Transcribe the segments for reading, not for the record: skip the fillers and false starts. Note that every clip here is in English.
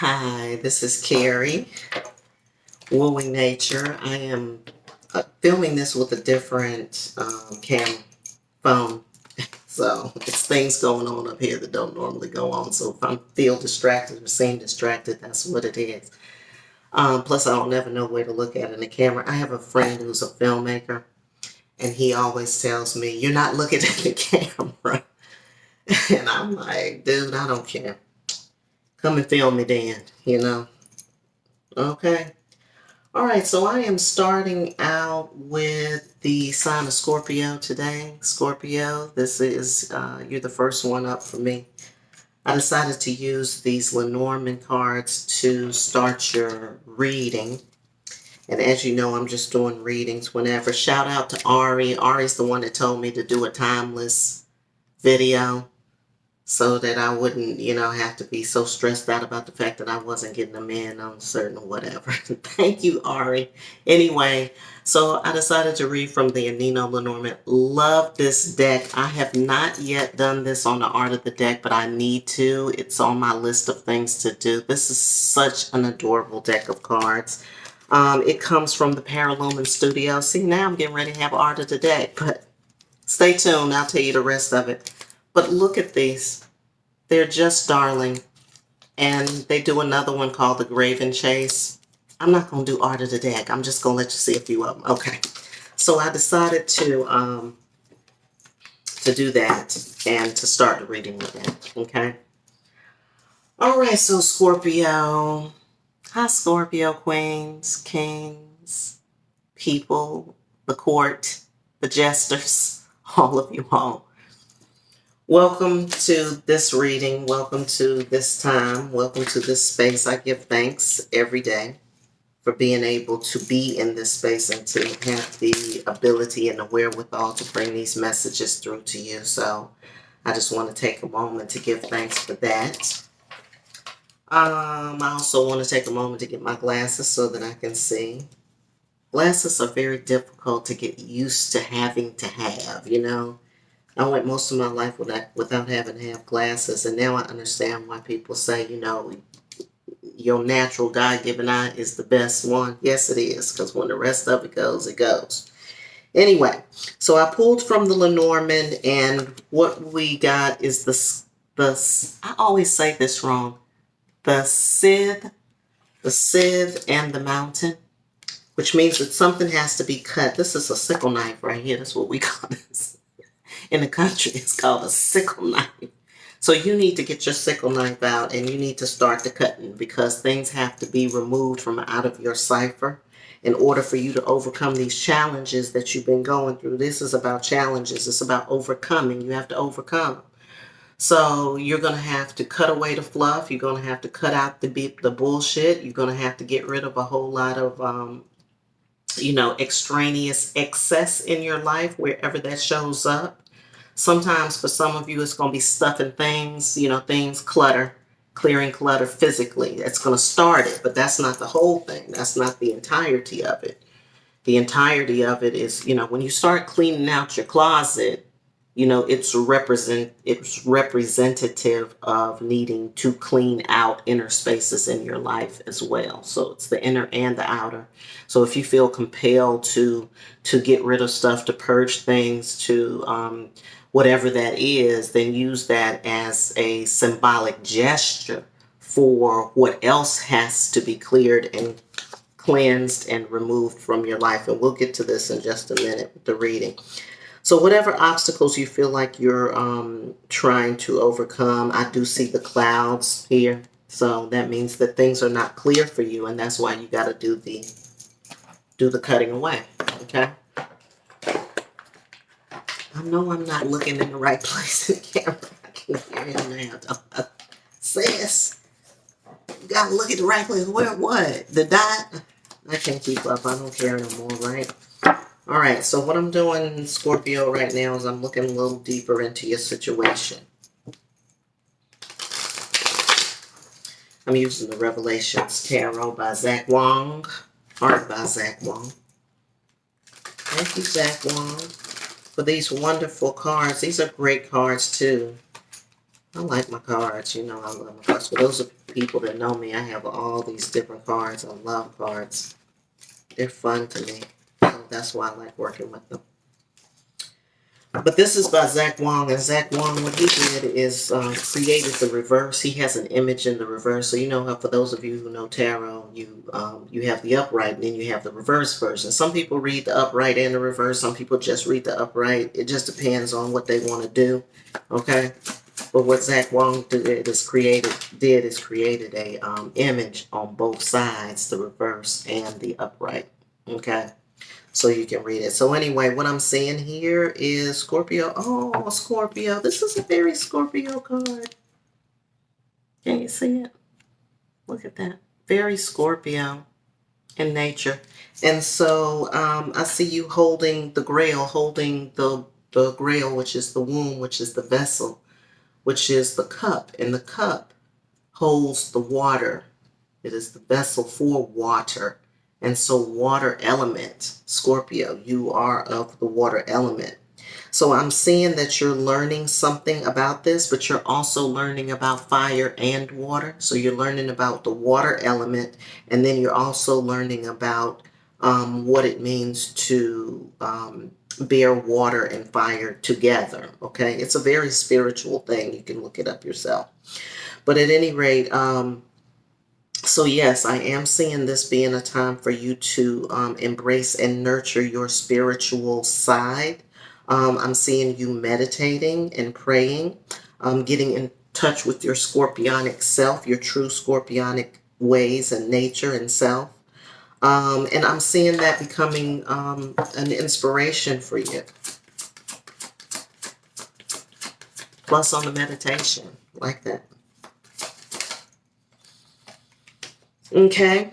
Hi, this is Carrie, Wooing Nature. I am filming this with a different phone. So it's things going on up here that don't normally go on. So if I feel distracted or seem distracted, that's what it is. Plus, I don't never know where to look at in the camera. I have a friend who's a filmmaker, and he always tells me, "You're not looking at the camera." And I'm like, dude, I don't care. Come and film me then. Okay. All right, so I am starting out with the sign of Scorpio today. Scorpio, this is, you're the first one up for me. I decided to use these Lenormand cards to start your reading. And as you know, I'm just doing readings whenever. Shout out to Ari. Ari's the one that told me to do a timeless video, so that I wouldn't, have to be so stressed out about the fact that I wasn't getting them in on certain whatever. Thank you, Ari. Anyway, so I decided to read from the Anino Lenormand. Love this deck. I have not yet done this on the art of the deck, but I need to. It's on my list of things to do. This is such an adorable deck of cards. It comes from the Paralumen Studio. See, now I'm getting ready to have art of the deck, but stay tuned. I'll tell you the rest of it. But look at these. They're just darling. And they do another one called the Graven Chase. I'm not going to do art of the deck. I'm just going to let you see a few of them. Okay. So I decided to do that and to start the reading with that. Okay. All right. So Scorpio. Hi, Scorpio queens, kings, people, the court, the jesters, all of you all. Welcome to this reading. Welcome to this time. Welcome to this space. I give thanks every day for being able to be in this space and to have the ability and the wherewithal to bring these messages through to you. So I just want to take a moment to give thanks for that. I also want to take a moment to get my glasses so that I can see. Glasses are very difficult to get used to having to have, I went most of my life without having to have glasses, and now I understand why people say, your natural God-given eye is the best one. Yes, it is, because when the rest of it goes, it goes. Anyway, so I pulled from the Lenormand, and what we got is I always say this wrong, the scythe and the mountain, which means that something has to be cut. This is a sickle knife right here. That's what we call this. In the country, it's called a sickle knife. So you need to get your sickle knife out and you need to start the cutting, because things have to be removed from out of your cipher in order for you to overcome these challenges that you've been going through. This is about challenges. It's about overcoming. You have to overcome. So you're going to have to cut away the fluff. You're going to have to cut out the bullshit. You're going to have to get rid of a whole lot of extraneous excess in your life, wherever that shows up. Sometimes for some of you, it's going to be stuffing things, clearing clutter physically. That's going to start it, but that's not the whole thing. That's not the entirety of it. The entirety of it is, when you start cleaning out your closet, it's representative of needing to clean out inner spaces in your life as well. So it's the inner and the outer. So if you feel compelled to get rid of stuff, to purge things, to whatever that is, then use that as a symbolic gesture for what else has to be cleared and cleansed and removed from your life. And we'll get to this in just a minute with the reading. So whatever obstacles you feel like you're trying to overcome, I do see the clouds here. So that means that things are not clear for you, and that's why you got to do the cutting away. Okay. I know I'm not looking in the right place in the camera. I can hear him now. Sis, you got to look at the right place. Where what? The dot? I can't keep up. I don't care no more, right? All right, so what I'm doing, Scorpio, right now is I'm looking a little deeper into your situation. I'm using the Revelations Tarot by Zach Wong, art by Zach Wong. Thank you, Zach Wong, for these wonderful cards. These are great cards, too. I like my cards. I love my cards. For those of people that know me, I have all these different cards. I love cards. They're fun to me. So that's why I like working with them. But this is by Zach Wong, and Zach Wong, what he did is created the reverse. He has an image in the reverse. So you know how, for those of you who know tarot, you have the upright, and then you have the reverse version. Some people read the upright and the reverse. Some people just read the upright. It just depends on what they want to do. Okay. But what Zach Wong is created a image on both sides, the reverse and the upright. Okay. So you can read it. So anyway, what I'm seeing here is Scorpio. Oh, Scorpio. This is a very Scorpio card. Can you see it? Look at that. Very Scorpio in nature. And so I see you holding the grail, holding the grail, which is the womb, which is the vessel, which is the cup. And the cup holds the water. It is the vessel for water. And so water element, Scorpio, you are of the water element. So I'm seeing that you're learning something about this, but you're also learning about fire and water. So you're learning about the water element, and then you're also learning about what it means to bear water and fire together. Okay, it's a very spiritual thing. You can look it up yourself. But at any rate, so yes, I am seeing this being a time for you to embrace and nurture your spiritual side. I'm seeing you meditating and praying, getting in touch with your scorpionic self, your true scorpionic ways and nature and self. And I'm seeing that becoming an inspiration for you. Plus on the meditation, like that. Okay.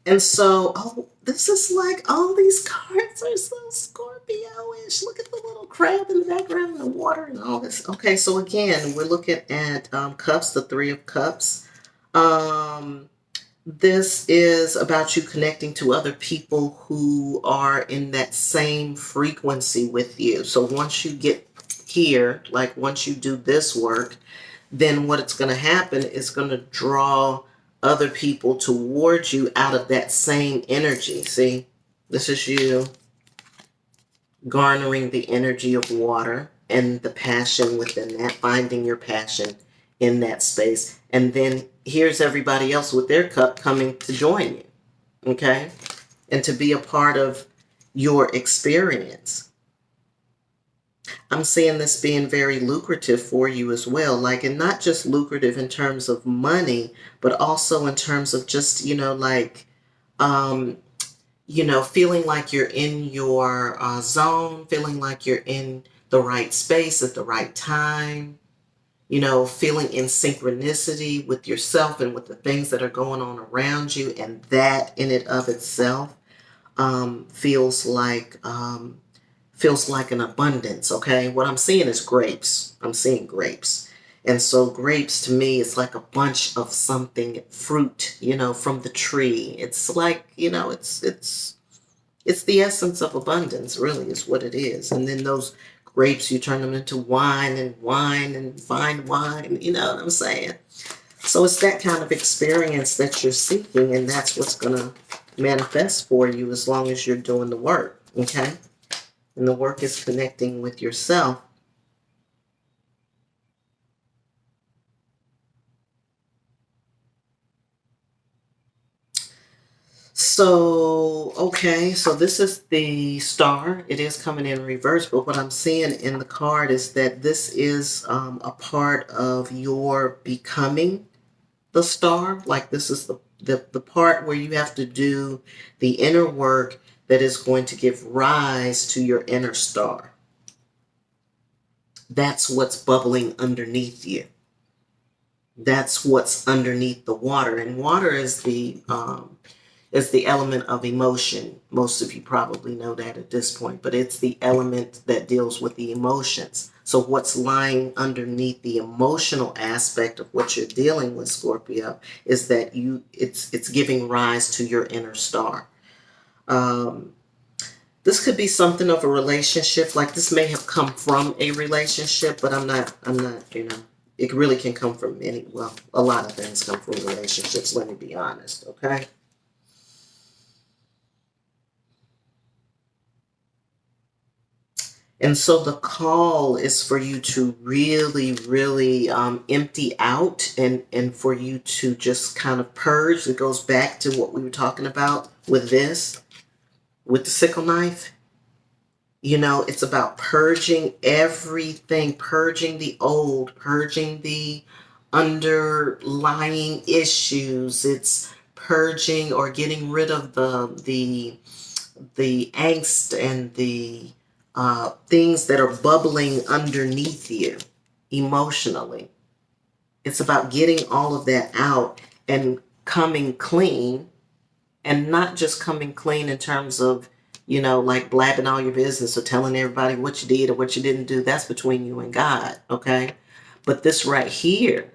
And so, oh, this is like, all these cards are so Scorpio-ish. Look at the little crab in the background and the water and all this. Okay, so again, we're looking at cups, the Three of Cups. This is about you connecting to other people who are in that same frequency with you. So once you get here, like once you do this work, then what it's going to happen is going to draw other people towards you out of that same energy. See, this is you garnering the energy of water and the passion within that, finding your passion in that space. And then here's everybody else with their cup coming to join you, okay? And to be a part of your experience. I'm seeing this being very lucrative for you as well. Like, and not just lucrative in terms of money, but also in terms of just, like, feeling like you're in your zone, feeling like you're in the right space at the right time, feeling in synchronicity with yourself and with the things that are going on around you. And that in and of itself feels like an abundance. Okay, what I'm seeing is grapes. I'm seeing grapes. And so grapes to me is like a bunch of something, fruit, from the tree. It's like, it's the essence of abundance, really, is what it is. And then those grapes, you turn them into wine and fine wine, you know what I'm saying? So it's that kind of experience that you're seeking, and that's what's going to manifest for you as long as you're doing the work, okay? And the work is connecting with yourself. So, okay, so this is the star. It is coming in reverse, but what I'm seeing in the card is that this is a part of your becoming the star. Like, this is the part where you have to do the inner work that is going to give rise to your inner star. That's what's bubbling underneath you. That's what's underneath the water. And water is the element of emotion. Most of you probably know that at this point, but it's the element that deals with the emotions. So what's lying underneath the emotional aspect of what you're dealing with, Scorpio, is that it's giving rise to your inner star. This could be something of a relationship. Like, this may have come from a relationship, but I'm not, It really can come from well, a lot of things come from relationships, let me be honest, okay? And so the call is for you to really, really empty out, and for you to just kind of purge. It goes back to what we were talking about with this, with the sickle knife. You know, it's about purging everything, purging the old, purging the underlying issues. It's purging or getting rid of the angst and the things that are bubbling underneath you emotionally. It's about getting all of that out and coming clean, and not just coming clean in terms of, like blabbing all your business or telling everybody what you did or what you didn't do. That's between you and God, okay? But this right here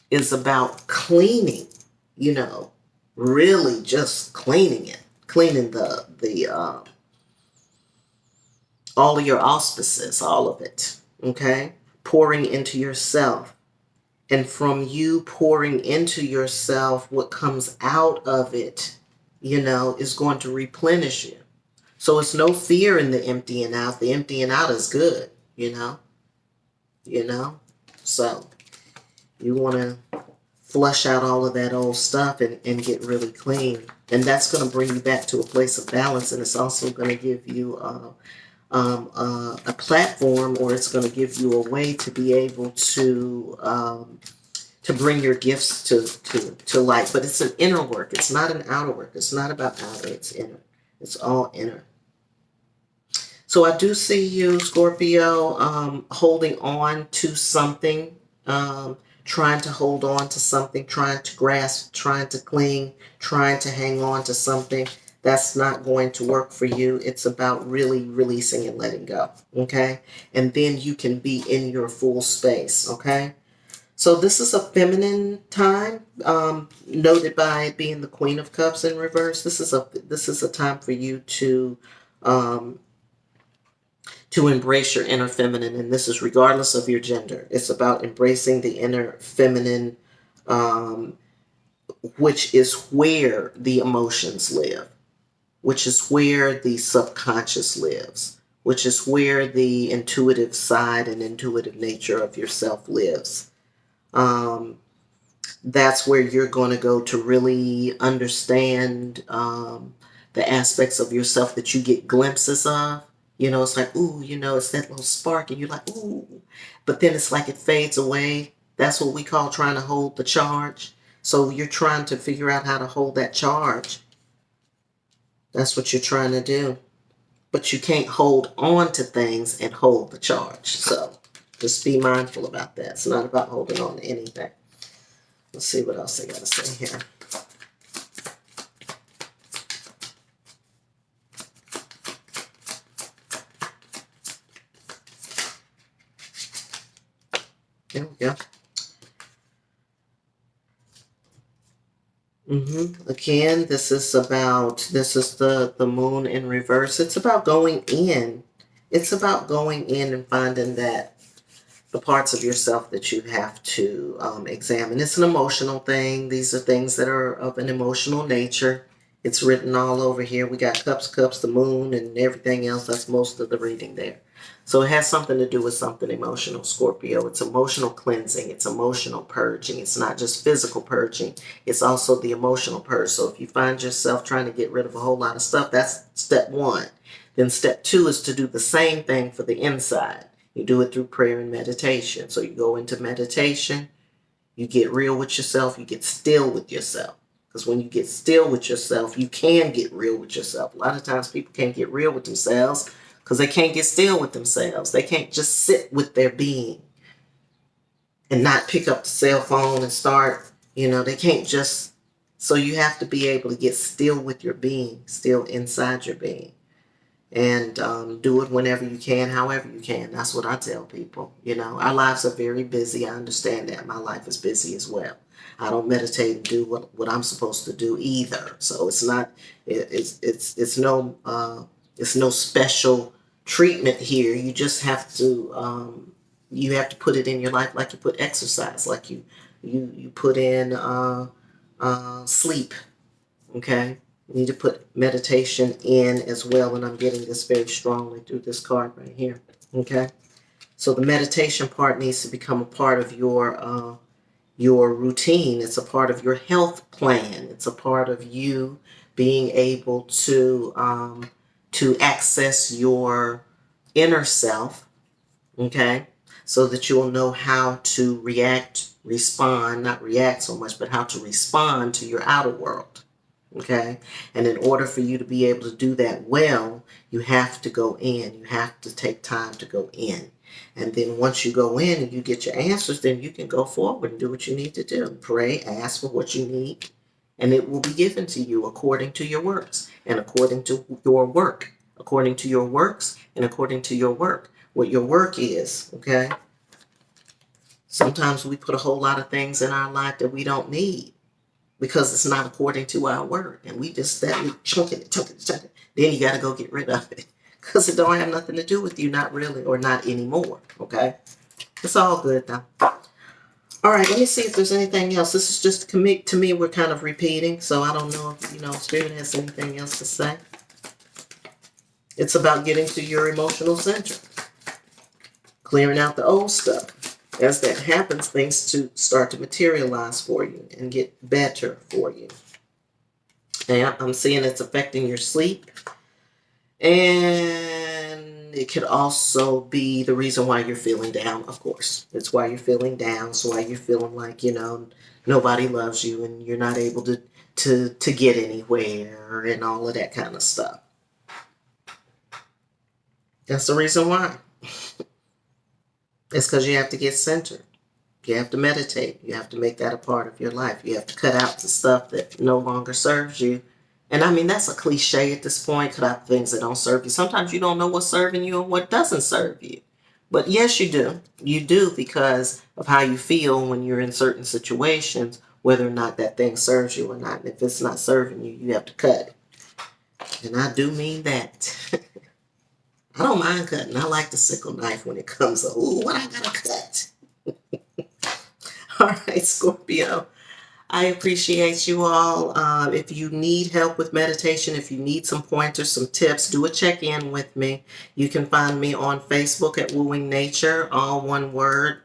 is about cleaning, you know, really just cleaning it, cleaning the all of your auspices, all of it, okay? Pouring into yourself. And from you pouring into yourself, what comes out of it, is going to replenish you. So it's no fear in the emptying out. The emptying out is good, you know. So you want to flush out all of that old stuff and get really clean. And that's going to bring you back to a place of balance. And it's also going to give you a platform, or it's going to give you a way to be able to bring your gifts to light. But it's an inner work. It's not an outer work. It's not about outer. It's inner. It's all inner. So I do see you, Scorpio, holding on to something, trying to hold on to something, trying to grasp, trying to cling, trying to hang on to something. That's not going to work for you. It's about really releasing and letting go, okay? And then you can be in your full space, okay? So this is a feminine time, noted by it being the Queen of Cups in reverse. This is a time for you um, to embrace your inner feminine, and this is regardless of your gender. It's about embracing the inner feminine, um, which is where the emotions live, which is where the subconscious lives, which is where the intuitive side and intuitive nature of yourself lives. Um, that's where you're going to go to really understand the aspects of yourself that you get glimpses of. It's like, ooh, it's that little spark, and you're like, ooh. But then it's like it fades away. That's what we call trying to hold the charge. So you're trying to figure out how to hold that charge. That's what you're trying to do. But you can't hold on to things and hold the charge. So just be mindful about that. It's not about holding on to anything. Let's see what else I got to say here. There we go. Again, this is the moon in reverse. It's about going in. It's about going in and finding that the parts of yourself that you have to examine. It's an emotional thing. These are things that are of an emotional nature. It's written all over here. We got cups, the moon, and everything else. That's most of the reading there. So it has something to do with something emotional, Scorpio. It's emotional cleansing. It's emotional purging. It's not just physical purging. It's also the emotional purge. So if you find yourself trying to get rid of a whole lot of stuff, that's step one. Then step two is to do the same thing for the inside. You do it through prayer and meditation. So you go into meditation, you get real with yourself, you get still with yourself. Because when you get still with yourself, you can get real with yourself. A lot of times people can't get real with themselves because they can't get still with themselves. They can't just sit with their being and not pick up the cell phone and start, they can't just. So you have to be able to get still with your being, still inside your being. And do it whenever you can, however you can. That's what I tell people. Our lives are very busy. I understand that. My life is busy as well. I don't meditate and do what I'm supposed to do either. So it's not. It's no special treatment here. You just have to You have to put it in your life like you put exercise, like you put in sleep. Okay, you need to put meditation in as well, and I'm getting this very strongly through this card right here. Okay, so the meditation part needs to become a part of your routine. It's a part of your health plan. It's a part of you being able to access your inner self, okay? So that you'll know how to respond, not react so much, but how to respond to your outer world, okay? And in order for you to be able to do that well, you have to go in. You have to take time to go in. And then once you go in and you get your answers, then you can go forward and do what you need to do. Pray, ask for what you need, and it will be given to you according to your works and according to your work. According to your works and according to your work. What your work is, okay? Sometimes we put a whole lot of things in our life that we don't need because it's not according to our work. And we just steadily chunking it. Then you got to go get rid of it because it don't have nothing to do with you, not really, or not anymore, okay? It's all good though. All right, let me see if there's anything else. This is just commit to me. We're kind of repeating, so I don't know if, Spirit has anything else to say. It's about getting to your emotional center, clearing out the old stuff. As that happens, things to start to materialize for you and get better for you. And I'm seeing it's affecting your sleep. And it could also be the reason why you're feeling down, of course. It's why you're feeling down. It's why you're feeling like, nobody loves you and you're not able to get anywhere and all of that kind of stuff. That's the reason why. It's because you have to get centered. You have to meditate. You have to make that a part of your life. You have to cut out the stuff that no longer serves you. And I mean, that's a cliche at this point, cut out things that don't serve you. Sometimes you don't know what's serving you and what doesn't serve you. But yes, you do. You do because of how you feel when you're in certain situations, whether or not that thing serves you or not. And if it's not serving you, you have to cut it. And I do mean that. I don't mind cutting. I like the sickle knife when it comes up. Ooh, what I gotta cut? All right, Scorpio. I appreciate you all. If you need help with meditation, if you need some pointers, some tips, do a check-in with me. You can find me on Facebook at Wooing Nature, all one word.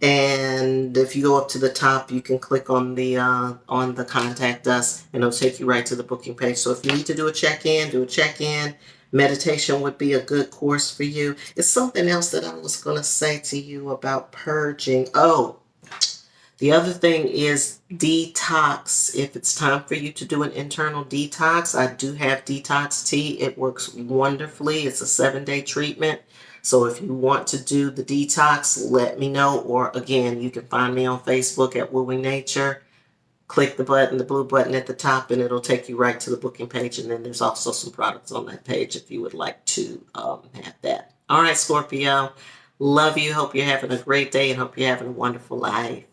And if you go up to the top, you can click on the contact us, and it'll take you right to the booking page. So if you need to do a check-in, do a check-in. Meditation would be a good course for you. It's something else that I was going to say to you about purging. Oh, the other thing is detox. If it's time for you to do an internal detox, I do have detox tea. It works wonderfully. It's a 7-day treatment. So if you want to do the detox, let me know. Or again, you can find me on Facebook at Wooing Nature. Click the button, the blue button at the top, and it'll take you right to the booking page. And then there's also some products on that page if you would like to have that. All right, Scorpio. Love you. Hope you're having a great day and hope you're having a wonderful life.